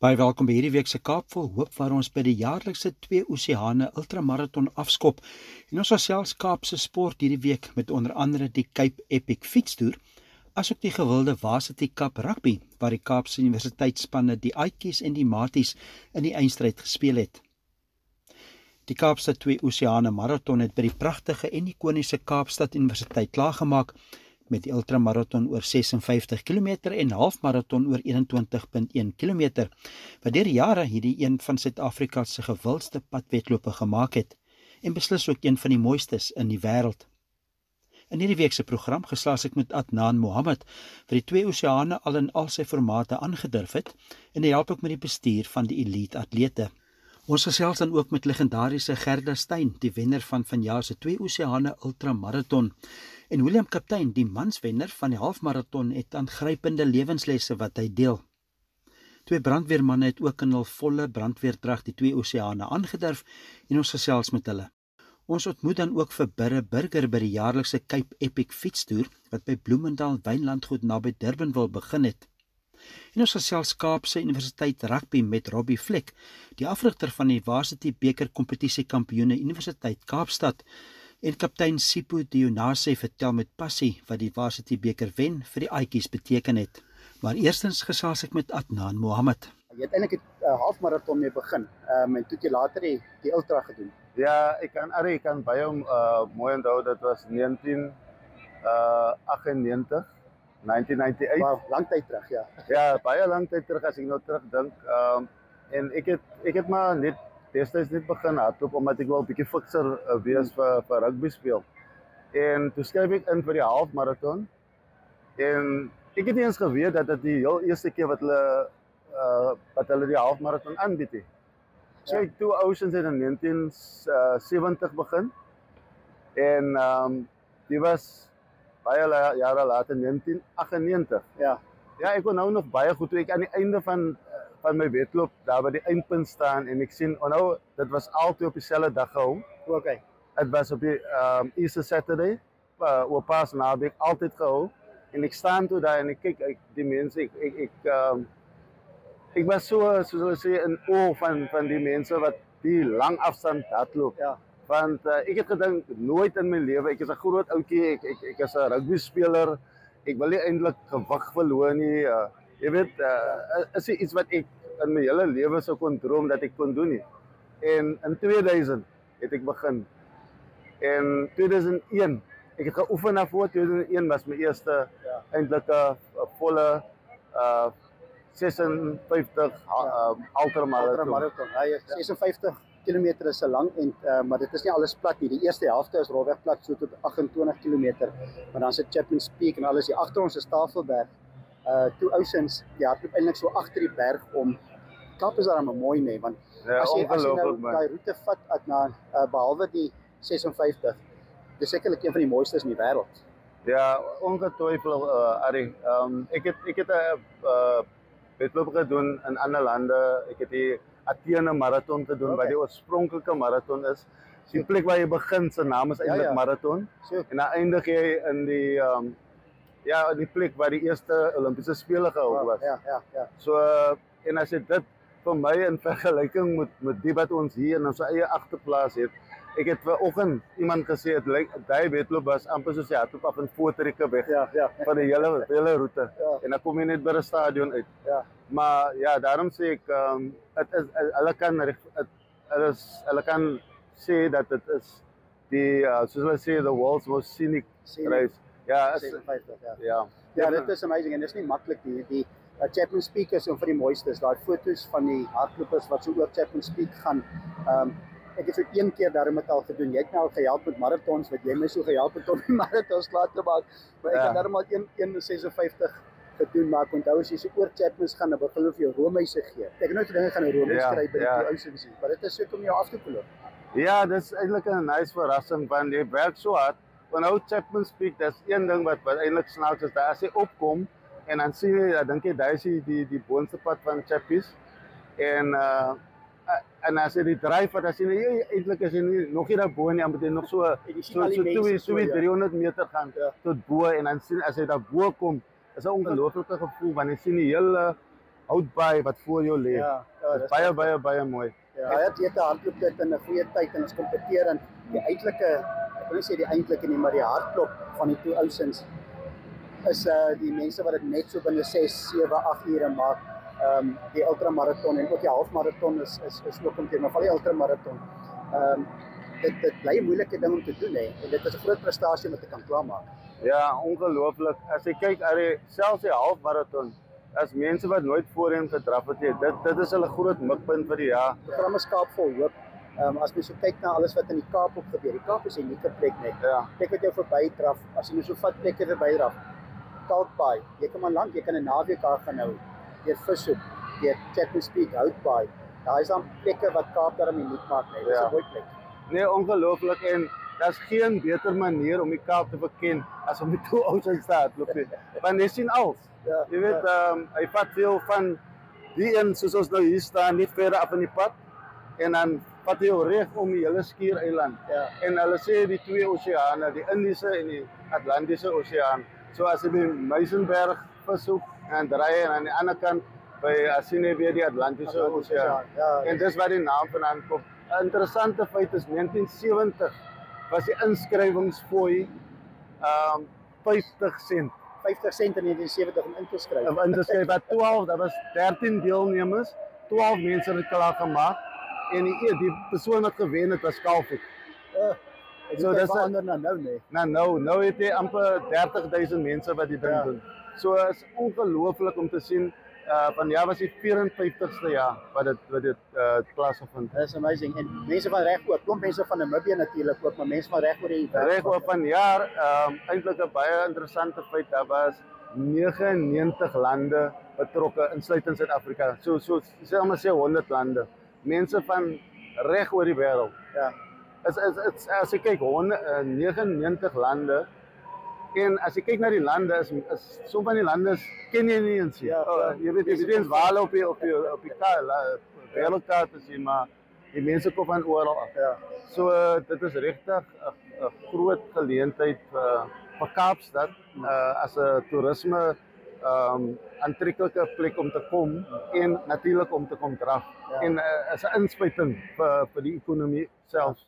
Baie welkom by hierdie week se Kaap vol Hoop waar ons by die jaarlikse 2 Oseane ultramaraton afskop. En ons gesels Kaapse sport hierdie week met onder andere die Cape Epic fietstoer, asook die gewilde Varsity Cup rugby waar die Kaapse Universiteitsspanne die Aatjies en die Maties in die eindstryd gespeel het. Die Kaapse 2 Oseane maraton het by die pragtige en ikoniese Kaapstad Universiteit klaargemaak met die ultramaraton oor 56 km en halfmaraton oor 21.1 km, wat deur jare hierdie een van Suid-Afrika se gewildste padwedlope gemaak het en beslis ook een van die mooistes in die wêreld. In hierdie week se program gesels ek met Adnan Mohammed, wat die 2 Oseane al in al sy formate aangedurf het en hy help ook met die bestuur van die elite atlete. Ons gesels dan ook met legendariese Gerda Steyn, die wenner van vanjaar se 2 Oseane ultramaraton. En William Kaptein, die manswenner van die halfmaraton, het aangrypende lewenslesse wat hy deel. 2 brandweermanne het ook in hul volle brandweerdrag die 2 Oseane aangedurf en ons gesels met hulle. Ons ontmoet dan ook vir Birre Burger by die jaarlikse Cape Epic fietstoer wat by Bloemendal Wynlandgoed naby Durban wil begin het. En ons gesels Kaapse Universiteit rugby met Robbie Fleck, die afrigter van die Varsity beker kompetisiekampioene Universiteit Kaapstad, en kaptein Sipho Dionase vertel met passie wat die Varsity beker wen vir die Aatjies beteken het. Maar eerstens gesels ek met Adnan Mohammed. Jy het eintlik 'n halfmaraton mee begin, en toe jy later die ultra gedoen. Ja, ik kan bij hem mooi onthou, dat was 1998, 1998. Wow, lang tyd terug, ja. Ja, baie lang tyd terug as ek nou terugdink. En ek het maar net destyds net begin hardloop omdat ek wel 'n bietjie fikser wees vir rugby speel. En toe skryf ek in vir die halfmaraton. En ek het nie eens geweet dat dit die heel eerste keer wat hulle die halfmaraton aanbied het. So ek toe Oceans het in 1970 begin. En die was baie jare later, 1998. Ja. Ja, ek onthou nog baie goed toe ek aan die einde van my wedloop daar by die eindpunt staan en ek sien, onthou, dit was altyd op dieselfde dag gehou. Okay. Dit was op die Easter Saturday, oor Paasnaweek altyd gehou. En ek staan toe daar en ek kyk die mense, ek was so, soos hulle sê, in oor van die mense wat die lang afstand hardloop. Ja. Want ek het gedink, nooit in my lewe, ek is 'n groot ouetjie, ek is 'n rugby speler, ek wil nie eintlik gewig verloor nie. Jy weet, is iets wat ek in my hele lewe sou kon droom dat ek kon doen nie. En in 2000 het ek begin. En 2001, ek het geoefen daarvoor, 2001 was my eerste eintlike volle 56 ultramaraton. Ja, 56 km is 'n lang en maar dit is nie alles plat nie. Die eerste helfte is rolweg plat so tot 28 km. Maar dan sit Chapman's Peak en alles hier agter ons is Tafelberg. Toe Oceans, die hardloop eintlik so agter die berg om. Kaap is daar maar mooi nee, want Ja, as jy nou man. daai roete vat na behalwe die 56, dis sekerlik een van die mooistes in die wêreld. Ja, ongetwyfeld, Arie. Ek het 'n wedloop gedoen in ander lande. Ek het die Athene marathon gedoen, wat die oorspronklike marathon is. Die plek waar jy begin, se naam is eintlik marathon. So, En dan eindig jy in die in die plek waar die eerste Olimpiese spele gehou was. ja. So en as jy dit vir my in vergelyking met die wat ons hier in ons eie agterplaas het. Ek het vanoggend iemand gesê dit lyk daai wedloop was amper soos jy hardloop af in voortrekke weg van die hele roete. Ja. En dan kom jy net by 'n stadion uit. Ja. Maar ja, daarom sê ek hulle kan sê dat dit is die soos hulle sê the world's most scenic race. Ja, 56, ja. ja. Ja, dit is amazing en dit is nie maklik nie. Die Chapman's Peak is een van die mooistes. Daai foto's van die hardlopers wat so oor Chapman's Peak gaan. Ek het so een keer daarom het al gedoen. Jy het my al gehelp met marathons, wat jy my so gehelp het om die marathons klaar te maak. Maar ek het daarom al 1:56 gedoen, maar ek onthou as jy so oor Chapman's gaan, dan begin hulle vir jou roomhuise gee. Ek het nooit dinge gaan 'n roomhuis kry by die Oceans nie, maar dit is so om jou af te loop. Ja, dis eintlik 'n nice verrassing want jy werk so hard. Wanneer Chapman's Peak, dis een ding wat eintlik snaaks is, dat as jy opkom en dan sien jy, dan dink jy daar is die boonste pad van Chappies en as jy die dryf wat as jy eintlik is jy nog nie daar bo nie, dan moet jy nog so 300 meter gaan tot bo en dan sien as jy daar bo kom, is 'n ongelooflike gevoel want jy sien die hele houtbaai wat voor jou lê. Ja, Dis baie mooi. Ja, hy het weet hardloop dit in 'n goeie tyd en ons kompeteer en die eintlike, ek wil nie sê die eintlike nie, maar die hartklop van die two ousens is die mense wat dit net so binne 6, 7, 8 ure maak. Die ultramaraton en ook die halfmaraton is ook omtrent, maar val die ultramaraton. Dit bly 'n moeilike ding om te doen hè. En dit is 'n groot prestasie om dit te kan klaarmaak. Ja, ongelooflik. As jy kyk selfs die halfmaraton, as mense wat nooit voorheen gedraf het nie, dit is hulle groot mikpunt vir die jaar. Die program is Kaap vol hoop. As jy so kyk na alles wat in die Kaap ook gebeur. Die Kaap is 'n unieke plek net. Ja. Plek wat jou verbydraf. As jy nou so vat plekke verbydraf. Kalkbaai. Jy kan maar lank, jy kan 'n naweek daar gaan hou. Deur Vishoek, deur Chapman's Peak, Houtbaai. Daar is dan plekke wat Kaap daarom uniek maak net. Dit is 'n mooi plek. Nee, ongelooflik en daar's geen beter manier om die Kaap te beken as om die two ousens te hardloop nie. Want jy sien alles. Ja, Jy weet, hy vat veel van die een soos ons nou hier staan, nie verder af in die pad. En dan vat hy jou reg om die hele Skiereiland. Ja. En hulle sê die twee oseane, die Indiese en die Atlantiese Oseaan. So as jy by Meisenberg Vishoek en draai en aan die ander kant by Assine weer die Atlantiese Oseaan. Ja, En dis waar die naam vandaan kom. 'n Interessante feit is 1970 was die inskrywingsfooi 50 sent. 50 sent in 1970 om in te skryf. Om in te skryf wat 12, dat was 13 deelnemers, 12 mense het klaar gemaak en die persoon wat gewen het was Kalfoot. So dis verander na nou nee. Nou het jy amper 30,000 mense wat die ding doen. So is ongelooflik om te sien. Vanjaar was die 54ste jaar wat dit plaasgevind het. That's amazing. En mense van reg oor, klomp mense van Namibië natuurlik ook, maar mense van reg oor die Reg oor vanjaar, eintlik 'n baie interessante feit, daar was 99 lande betrokke, insluitend Suid-Afrika. So sê maar 100 lande. Mense van reg oor die wêreld. Ja. As jy kyk 99 lande. En as jy kyk na die lande, is sommige van die lande ken jy nie eens nie. Jy weet eens waar op die wêreldkaart te sien, maar die mense kom van oral af. Ja. So dit is regtig 'n groot geleentheid vir Kaapstad as 'n toerisme aantreklike plek om te kom en natuurlik om te kom draf. En as 'n inspuiting vir die ekonomie self.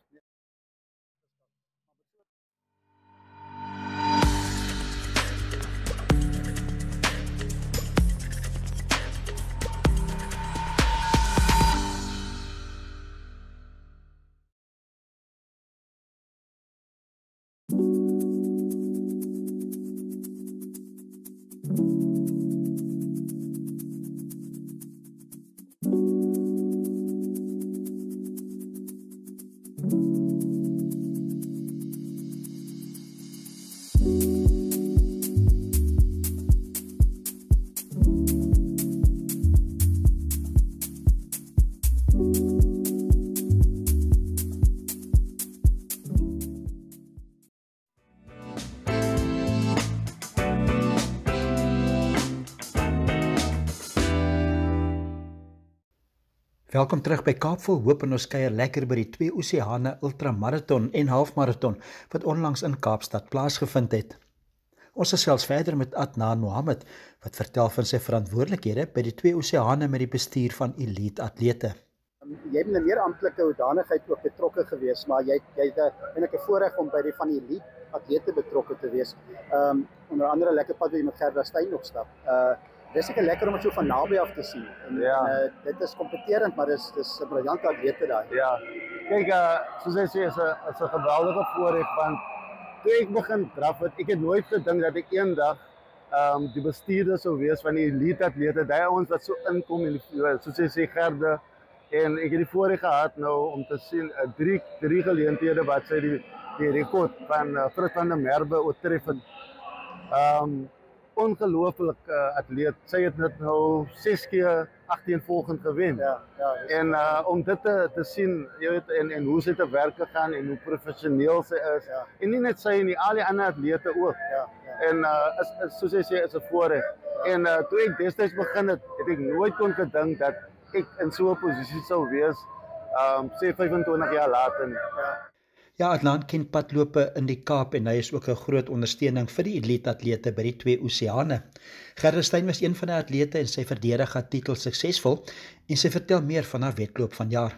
Welkom terug by Kaap vol hoop en ons kuier lekker by die twee oseane ultramaraton en halfmaraton wat onlangs in Kaapstad plaasgevind het. Ons gesels verder met Adnan Mohammed wat vertel van sy verantwoordelikhede by die twee oseane met die bestuur van elite atlete. Jy het in 'n meer amptelike hoedanigheid ook betrokke gewees, maar jy het eintlik 'n voorreg om by die van die elite atlete betrokke te wees. Onder andere lekker pad wat jy met Gerda Steyn opstap. Dis seker lekker om dit so van naby af te sien. En dit is kompeterend, maar dis 'n briljante atlete daai. Ja. Kyk, soos jy sê, is 'n geweldige voorreg want toe ek begin draf het, ek het nooit gedink dat ek eendag die bestuurder sou wees van die elite atlete, daai ouens wat so inkom en soos jy sê Gerda, en ek het die voorreg gehad nou om te sien drie geleenthede wat sy die rekord van Frit van der Merwe oortref het. Ongelooflik atleet. Sy het dit nou 6 keer agtereenvolgend gewen. En om dit te sien, jy weet, en hoe sy te werk gegaan en hoe professioneel sy is. En nie net sy nie, al die ander atlete ook. En soos jy sê, is 'n voorreg. En toe ek destyds begin het ek nooit kon gedink dat ek in so 'n posisie sou wees, sê 25 jaar later. Ja, Atlant ken padlope in die Kaap en hy is ook 'n groot ondersteuning vir die elite-atlete by die twee oseane. Gerda Steyn was een van die atlete en sy verdedig haar titel suksesvol en sy vertel meer van haar wedloop vanjaar.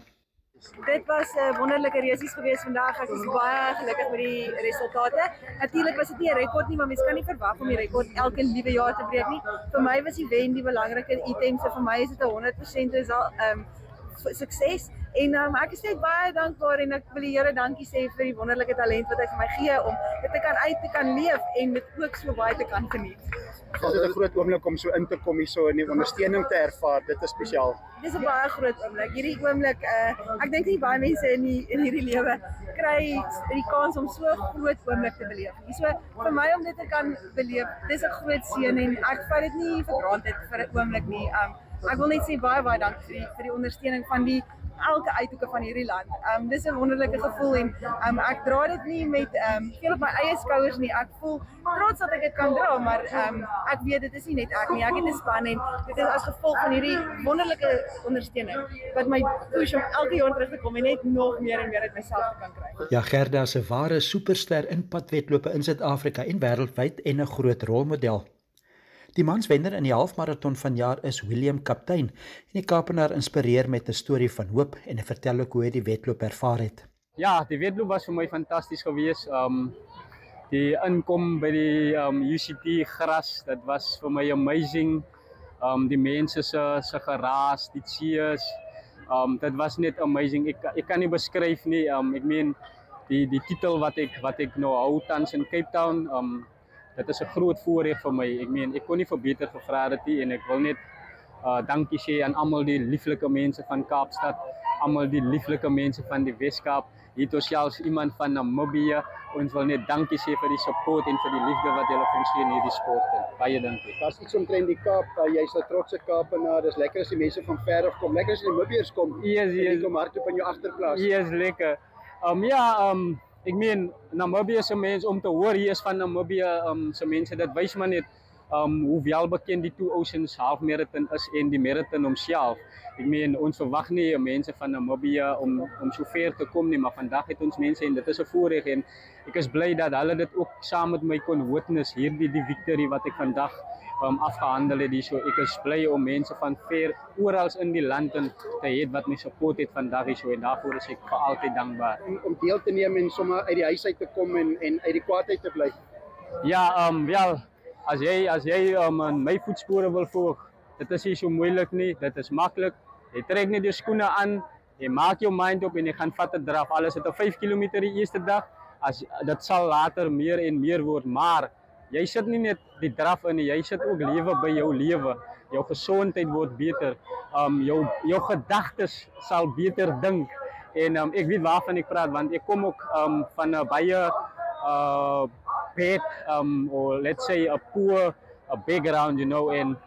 Dit was 'n wonderlike resies geweest vandag. Ek is baie gelukkig met die resultate. Natuurlik was dit nie 'n rekord nie, maar mens kan nie verwag om die rekord elke liewe jaar te breek nie. Vir my was die wen die belangrike item, so vir my is dit 'n 100% sukses. En ek is net baie dankbaar en ek wil die Here dankie sê vir die wonderlike talent wat hy vir my gee om dit te kan leef en dit ook so baie te kan geniet. Is dit 'n groot oomblik om so in te kom hier so in die ondersteuning te ervaar? Dit is spesiaal. Dit is 'n baie groot oomblik. Hierdie oomblik, ek dink nie baie mense in hierdie lewe kry die kans om so 'n groot oomblik te beleef. So vir my om dit te kan beleef, dis 'n groot seën en ek vat dit nie vir granted vir 'n oomblik nie. Ek wil net sê baie dankie vir die ondersteuning van elke uithoeke van hierdie land. Dis 'n wonderlike gevoel en ek dra dit nie met veel op my eie skouers nie. Ek voel trots dat ek dit kan dra, maar ek weet dit is nie net ek nie. Ek het 'n span en dit is as gevolg van hierdie wonderlike ondersteuning wat my push om elke jaar terug te kom en net nog meer en meer uit myself te kan kry. Ja, Gerda is 'n ware superster in padwedlope in Suid-Afrika en wêreldwyd en 'n groot rolmodel. Die manswenner in die halfmaraton vanjaar is William Kaptein en die Kaapenaar inspireer met 'n storie van hoop en hy vertel ook hoe hy die wedloop ervaar het. Ja, die wedloop was vir my fantasties geweest. Die inkom by die UCT gras, dit was vir my amazing. Die mense se geraas, die cheers. Dit was net amazing. Ek kan nie beskryf nie. Ek meen die titel wat ek nou hou tans in Cape Town. Dit is 'n groot voorreg vir my. Ek meen, ek kon nie vir beter gevra het nie en ek wil net dankie sê aan almal die lieflike mense van Kaapstad, almal die lieflike mense van die Weskaap. Hier het selfs iemand van Namibië. Ons wil net dankie sê vir die support en vir die liefde wat julle vir ons gee in hierdie sport. Baie dankie. Daar's iets omtrent die Kaap, jy's 'n trotse Kaapenaar. Dis lekker as die mense van ver af kom. Lekker as die Namibiërs kom. Yes. Kom hardloop in jou agterplaas. Yes, lekker. Ek meen, Namibië se mense om te hoor hier is van Namibië se mense, dit wys maar net hoe welbekend die Two Oceans halfmarathon is en die marathon homself. Ek meen, ons verwag nie mense van Namibië om so ver te kom nie, maar vandag het ons mense en dit is 'n voorreg en ek is bly dat hulle dit ook saam met my kon witness hierdie die victory wat ek vandag afgehandel het hierso. Ek is bly om mense van ver oral in die land te hê wat my support het vandag hierso en daarvoor is ek vir altyd dankbaar. Om deel te neem en sommer uit die huis uit te kom en uit die kwaadheid te bly. Ja, wel, as jy in my voetspore wil volg, dit is nie so moeilik nie, dit is maklik. Jy trek net jou skoene aan, jy maak jou mind op en jy gaan vat 'n draf. Alles het 'n 5 km die eerste dag, dit sal later meer en meer word, maar jy sit nie net die draf in, jy sit ook lewe by jou lewe. Jou gesondheid word beter. Jou gedagtes sal beter dink. En ek weet waarvan ek praat want ek kom ook van 'n baie bad or let's say a poor background, en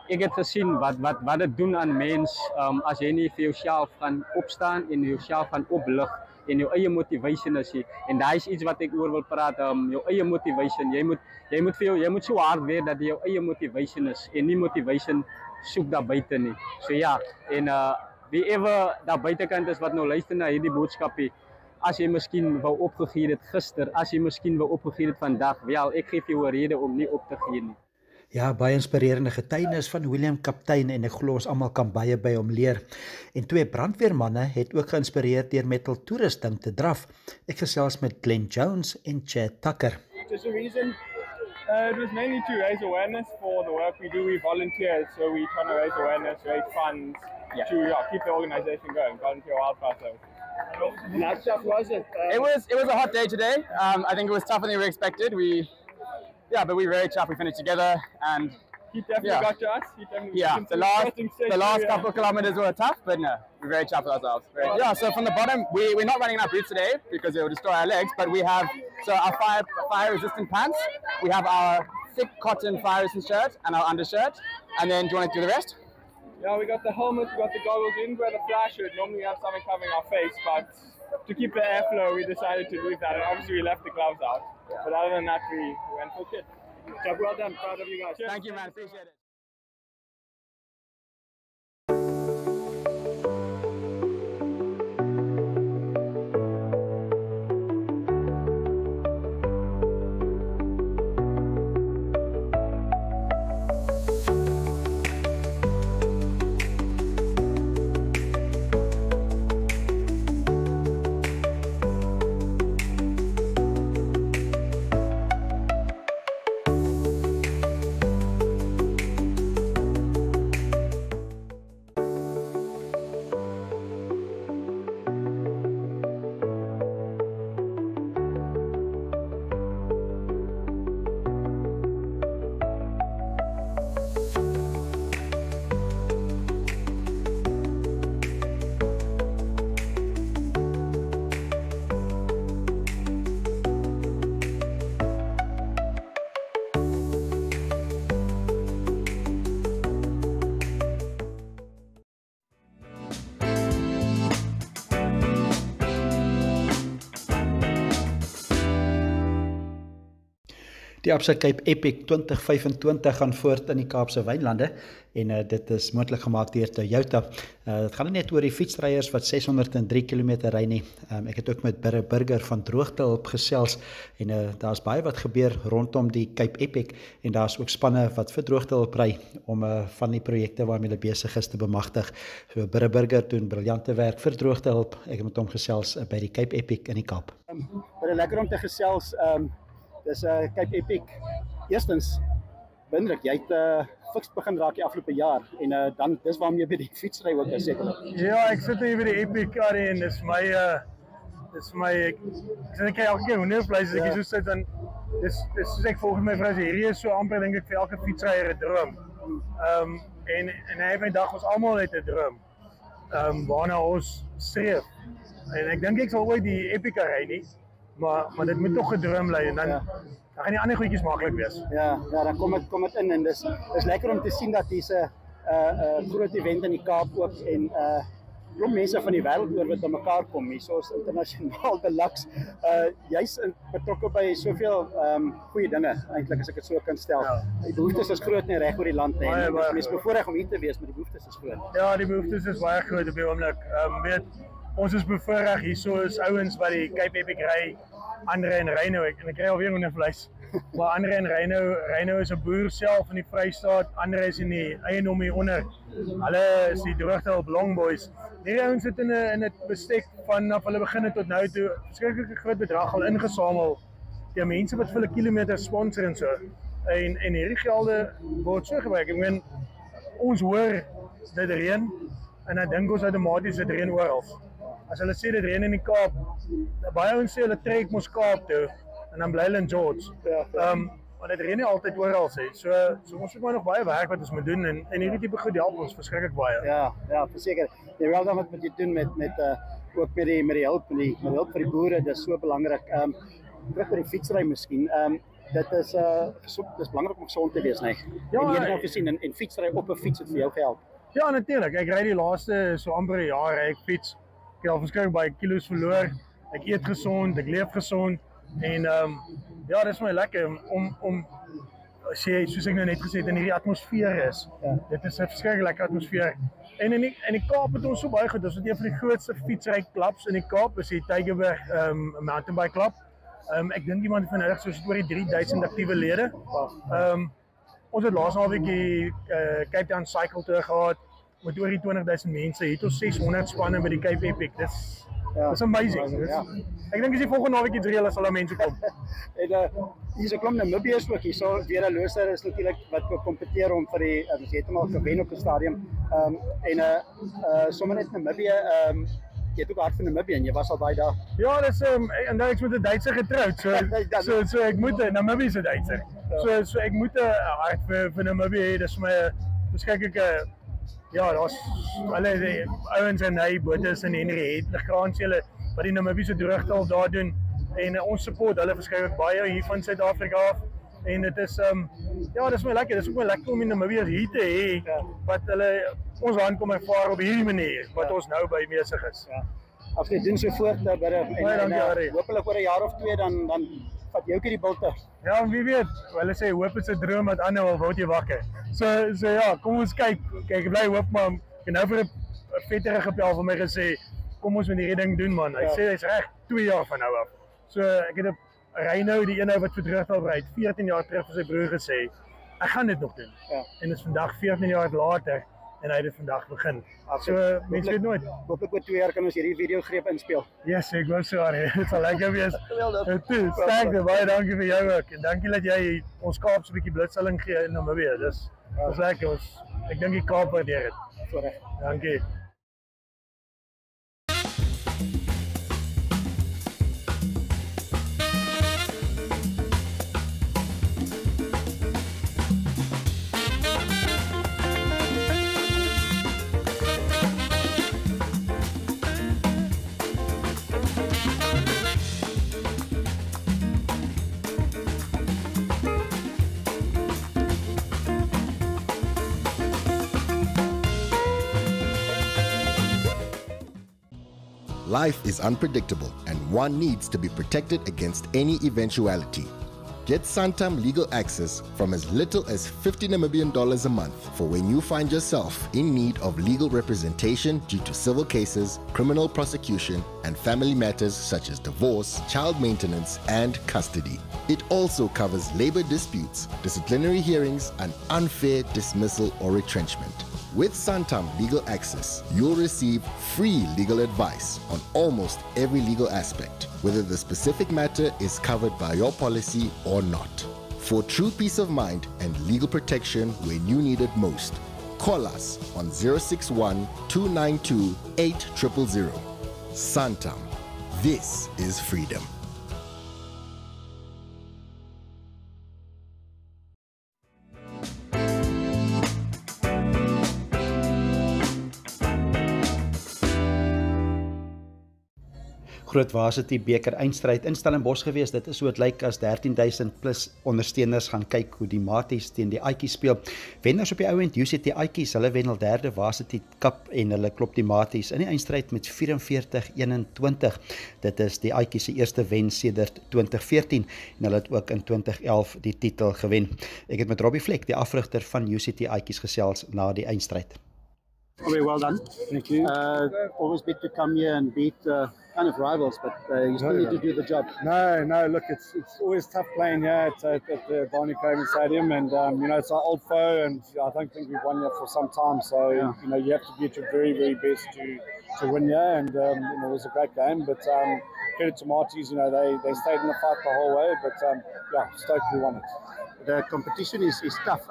ek het gesien wat dit doen aan mens as jy nie vir jouself gaan opstaan en jouself gaan oplig en jou eie motivation is hier. En daai is iets wat ek oor wil praat, jou eie motivation. Jy moet so hard werk dat jy jou eie motivation is en nie motivation soek daar buite nie. So ja, en wie ever daar buitekant is wat nou luister na hierdie boodskapie, as jy miskien wou opgegee het gister, as jy miskien wou opgegee het vandag, wel, ek gee vir jou 'n rede om nie op te gee nie. Ja, baie inspirerende getuienis van William Kaptein en ek glo ons almal kan baie by hom leer. En twee brandweermanne het ook geïnspireer deur metal toerusting te draf. Ek gesels met Glenn Jones en Chad Tucker. Just a reason. It was mainly to raise awareness for the work we do. We volunteer, so we're trying to raise awareness, raise funds to keep the organization going. Volunteer Wildfire Service. How tough was it? It was a hot day today. I think it was tougher than we expected. But we were very chuffed. We finished together, and He definitely got to us. the last couple of kilometers were tough, but no, we're very chuffed with ourselves. So from the bottom, we're not running in our boots today because it will destroy our legs, but we have our fire resistant pants. We have our thick cotton fire resistant shirt and our undershirt. And then, do you want to do the rest? Yeah, we got the helmet, we got the goggles, we didn't wear the flash shirt. Normally we have something covering our face, but to keep the airflow, we decided to leave that. And obviously we left the gloves out. But other than that, we went full kit. Job well done. Proud of you guys. Thank you, man. Appreciate it. Die Absa Cape Epic 2025 gaan voort in die Kaapse Wynlande en dit is moontlik gemaak deur Toyota. Dit gaan nie net oor die fietsryers wat 603 km ry nie. Ek het ook met Birre Burger van Droogtehulp gesels en daar's baie wat gebeur rondom die Cape Epic en daar's ook spanne wat vir Droogtehulp ry om van die projekte waarmee hulle besig is te bemagtig. So Birre Burger doen briljante werk vir Droogtehulp. Ek het met hom gesels by die Cape Epic in die Kaap. Baie lekker om te gesels. Dis Cape Epic. Eerstens windruk, jy het fiks begin raak die afgelope jaar en dan dis waarom jy by die fietsry ook is sekerlik. Ja, ek sit hier by die Epic en dis my ek sê ek elke keer hoendervleis as ek so sit en dis soos ek volgens my vrou sê, hierdie is so amper dink ek vir elke fietsryer 'n droom. En hy het my dag ons almal het 'n droom. Waarna ons streef. En ek dink ek sal ooit die Epic ry nie. Maar dit moet tog 'n droom bly en dan gaan die ander goedjies maklik wees. Ja, dan kom dit in en dis lekker om te sien dat hier's 'n groot event in die Kaap ook en klomp mense van die wêreld oor wat bymekaar kom. Hierso is internasionaal deluxe. Jy's betrokke by soveel goeie dinge eintlik as ek dit so kan stel. Ja. Die behoeftes is groot en reg oor die land en mense bevoorreg om hier te wees, maar die behoeftes is groot. Ja, die behoeftes is baie groot op die oomblik. Weet ons is bevoorreg, hierso is ouens wat die Cape Epic ry, Andre en Reino, en ek kry alweer hoendervleis. Maar Andre en Reino is 'n boer self in die Vrystaat, Andre is in die eiendom hier onder. Hulle is die Droogtehulp Long Boys. Hierdie ouens sit in 'n bestek vanaf hulle begin tot nou toe, verskriklike groot bedrag al ingesamel. Die mense wat vir hulle kilometers sponsor en so. En hierdie gelde word so gebruik. Ek meen ons hoor dit reën en dan dink ons outomaties dit reën oral. As hulle sê dit reën in die Kaap, baie ouens sê hulle trek mos Kaap toe en dan bly hulle in George. Maar dit reën nie altyd oral sê. So ons het maar nog baie werk wat ons moet doen en hierdie tipe goed help ons verskriklik baie. Ja, verseker. Jy wel dan wat jy doen met ook met die hulp vir die boere, dis so belangrik. Terug by die fietsry miskien. Dit is dis belangrik om gesond te wees, nee. Ja, en jy het nou gesien en fietsry op 'n fiets het vir jou gehelp. Ja, natuurlik. Ek ry die laaste so amper 'n jaar ry ek fiets. Ek het al verskriklik baie kilos verloor. Ek eet gesond, ek leef gesond en ja, dis my lekker om sê soos ek nou net gesê het in hierdie atmosfeer is. Ja. Dit is 'n verskriklik lekker atmosfeer. En in die Kaap het ons so baie goed. Ons het een van die grootste fietsry klubs in die Kaap, is die Tygerberg Mountain Bike Club. Ek dink iemand van hulle soos oor die 3000 aktiewe lede. Ons het laas naweek die Cape Town Cycle Tour gehad met oor die 20000 mense. Hier het ons 600 spanne by die Cape Epic. Dis amazing. Ek dink as die volgende naweek iets reël sal daar mense kom. En hier's 'n klomp Namibiërs ook hierso. Vera Loser is natuurlik wat kompeteer om vir die ons het hom al gewen op die stadium. Sommer net Namibië jy het ook hart vir Namibië en jy was al baie daar. Ja, dis en dan ek met 'n Duitser getroud. So ek moet 'n Namibië se Duitser. So ek moet 'n hart vir Namibië hê. Dis my verskriklike ja, daar's hulle ouens en hy botes en Henry het Legrand hulle wat die Namibiese Droogtehulp daar doen en ons support hulle verskriklik baie hier van Suid-Afrika af. En dit is ja, dis my lekker. Dis ook my lekker om die Namibiërs hier te hê wat hulle ons land kom ervaar op hierdie manier wat ons nou by besig is. Ja. As jy doen so voort dat hopelik oor 'n jaar of 2 dan vat jy ook hierdie bulte. Ja, wie weet. Hulle sê hoop is 'n droom wat aanhou al word jy wakker. So ja, kom ons kyk. Kyk, ek bly hoop maar ek nou vir 'n vetterige pel vir my gesê kom ons met hierdie ding doen man. Hy sê hy's reg 2 jaar van nou af. So ek het 'n Reino, die ene wat vir Droogtehulp ry, 14 jaar terug vir sy broer gesê, ek gaan dit nog doen. Ja. En dit is vandag 14 jaar later en hy het dit vandag begin. So mense weet nooit. Hopelik oor 2 jaar kan ons hierdie videogreep inspel. Yes, ek wou so aan. Dit sal lekker wees. Sterkte, baie dankie vir jou ook. En dankie dat jy ons Kaap so 'n bietjie blitsing gee in Namibië. Dis lekker. Ek dink die Kaap waardeer dit. Voorreg. Dankie. Life is unpredictable and one needs to be protected against any eventuality. Get Santam legal access from as little as $50 Namibian a month for when you find yourself in need of legal representation due to civil cases, criminal prosecution, and family matters such as divorce, child maintenance, and custody. It also covers labor disputes, disciplinary hearings, and unfair dismissal or retrenchment. With Santam Legal Access, you'll receive free legal advice on almost every legal aspect, whether the specific matter is covered by your policy or not. For true peace of mind and legal protection when you need it most, call us on 061 292 8000. Santam. This is freedom. Groot Varsity beker eindstryd in Stellenbosch gewees. Dit is hoe dit lyk as 13,000 plus ondersteuners gaan kyk hoe die Maties teen die Aatjies speel. Wenners op die ouend UCT Aatjies, hulle wen al derde Varsity Cup en hulle klop die Maties in die eindstryd met 44-21. Dit is die Aatjies se eerste wen sedert 2014 en hulle het ook in 2011 die titel gewen. Ek het met Robbie Fleck, die afrigter van UCT Aatjies, gesels na die eindstryd. Very well done. Thank you. Always big to come here and beat kind of rivals, but you still need to do the job. No, look, it's always tough playing here at the Barney Craven Stadium, and you know, it's our old foe, and I don't think we've won here for some time, so you know, you have to be at your very, very best to win here, and you know, it was a great game, but credit to Marties, you know, they stayed in the fight the whole way, but yeah, stoked we won it. The competition is tough.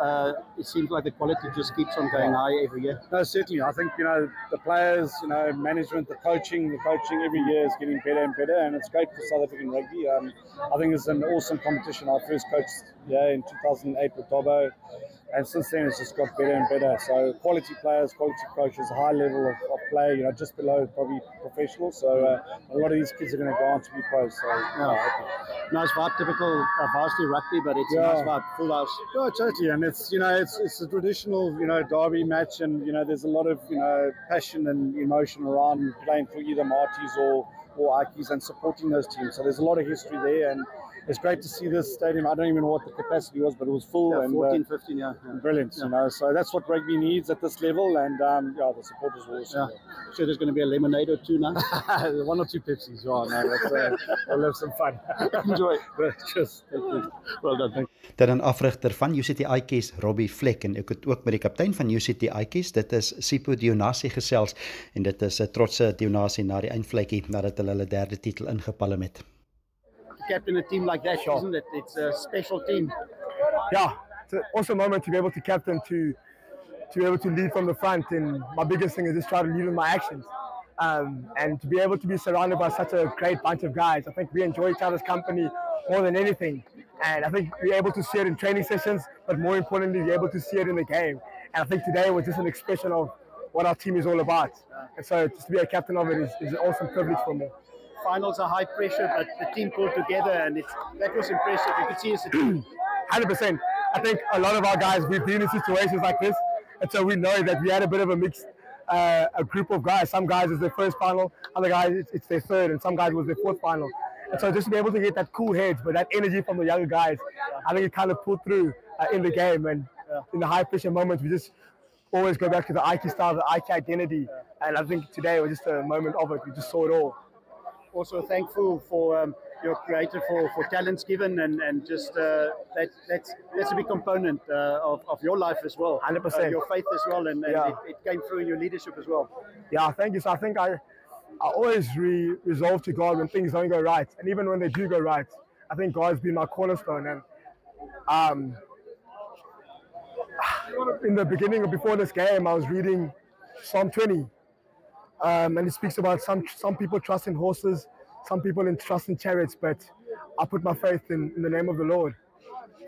It seems like the quality just keeps on going high every year. No, certainly. I think, you know, the players, you know, management, the coaching every year is getting better and better, and it's great for South African rugby. I think it's an awesome competition. I first coached in 2008 with Dobbo, and since then it's just got better and better. So quality players, quality coaches, high level of play, you know, just below probably professional. So a lot of these kids are going to go on to be pros. So nice vibe, typical varsity rugby, but it's a nice vibe, full house. Yeah, totally, and it's, you know, it's a traditional, you know, derby match, and you know, there's a lot of, you know, passion and emotion around playing for either Marties or Aatjies and supporting those teams. So there's a lot of history there, and it's great to see this stadium. I don't even know what the capacity was, but it was full. Yeah, and 14, 15, yeah. Brilliant, you know. So that's what rugby needs at this level, and yeah, the supporters were awesome. Yeah. Sure, there's going to be a lemonade or two now. 1 or 2 Pepsis, yeah, no, we'll have some fun. Enjoy. Cheers. Thank you. Well done, thank you. Dit 'n afrigter van UCT Aatjies, Robbie Fleck, en ek het ook met die kaptein van UCT Aatjies, dit is Sipho Dionasi, gesels, en dit is 'n trotse Dionasi na die eindvletjie nadat hulle derde titel ingepalm het. Captain a team like that, isn't it? It's a special team. Yeah, it's an awesome moment to be able to captain, to be able to lead from the front, and my biggest thing is just try to lead with my actions. And to be able to be surrounded by such a great bunch of guys, I think we enjoy each other's company more than anything. And I think we're able to see it in training sessions, but more importantly, we're able to see it in the game. And I think today was just an expression of what our team is all about. And so just to be a captain of it is an awesome privilege for me. Finals are high pressure, but the team pulled together, and that was impressive. You could see us. 100%. I think a lot of our guys, we've been in situations like this, and so we know that we had a bit of a mixed a group of guys. Some guys it's their first final, other guys it's their third, and some guys it was their fourth final. And so just to be able to get that cool heads, but that energy from the younger guys, I think it kind of pulled through in the game. And in the high pressure moments, we just always go back to the Aatjie style, the Aatjie identity. And I think today was just a moment of it. We just saw it all. Also thankful for your creator for talents given, and just that's a big component of your life as well. 100%. Your faith as well, and it came through in your leadership as well. Yeah, thank you. So I think I always resolve to God when things don't go right, and even when they do go right, I think God's been my cornerstone. And in the beginning, before this game, I was reading Psalm 20. And it speaks about some people trust in horses, some people trust in chariots, but I put my faith in the name of the Lord.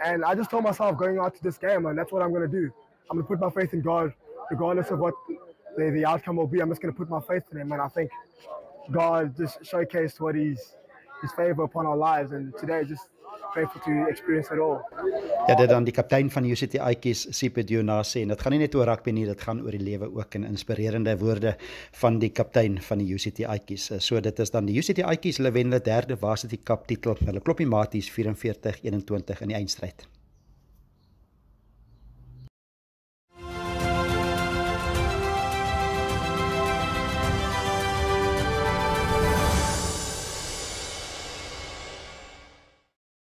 And I just told myself going out to this game, and that's what I'm going to do. I'm going to put my faith in God, regardless of what the outcome will be. I'm just going to put my faith in Him, and I think God just showcased what His favor upon our lives. And today, just grateful to experience it all. Ja, dit dan die kaptein van die UCT Aatjies, Sipho Dionase, en dit gaan nie net oor rugby nie, dit gaan oor die lewe ook, en inspirerende woorde van die kaptein van die UCT Aatjies. So dit is dan die UCT Aatjies, hulle wen hulle 3de Varsity Cup titel, hulle klop die Maties 44-21 in die eindstryd.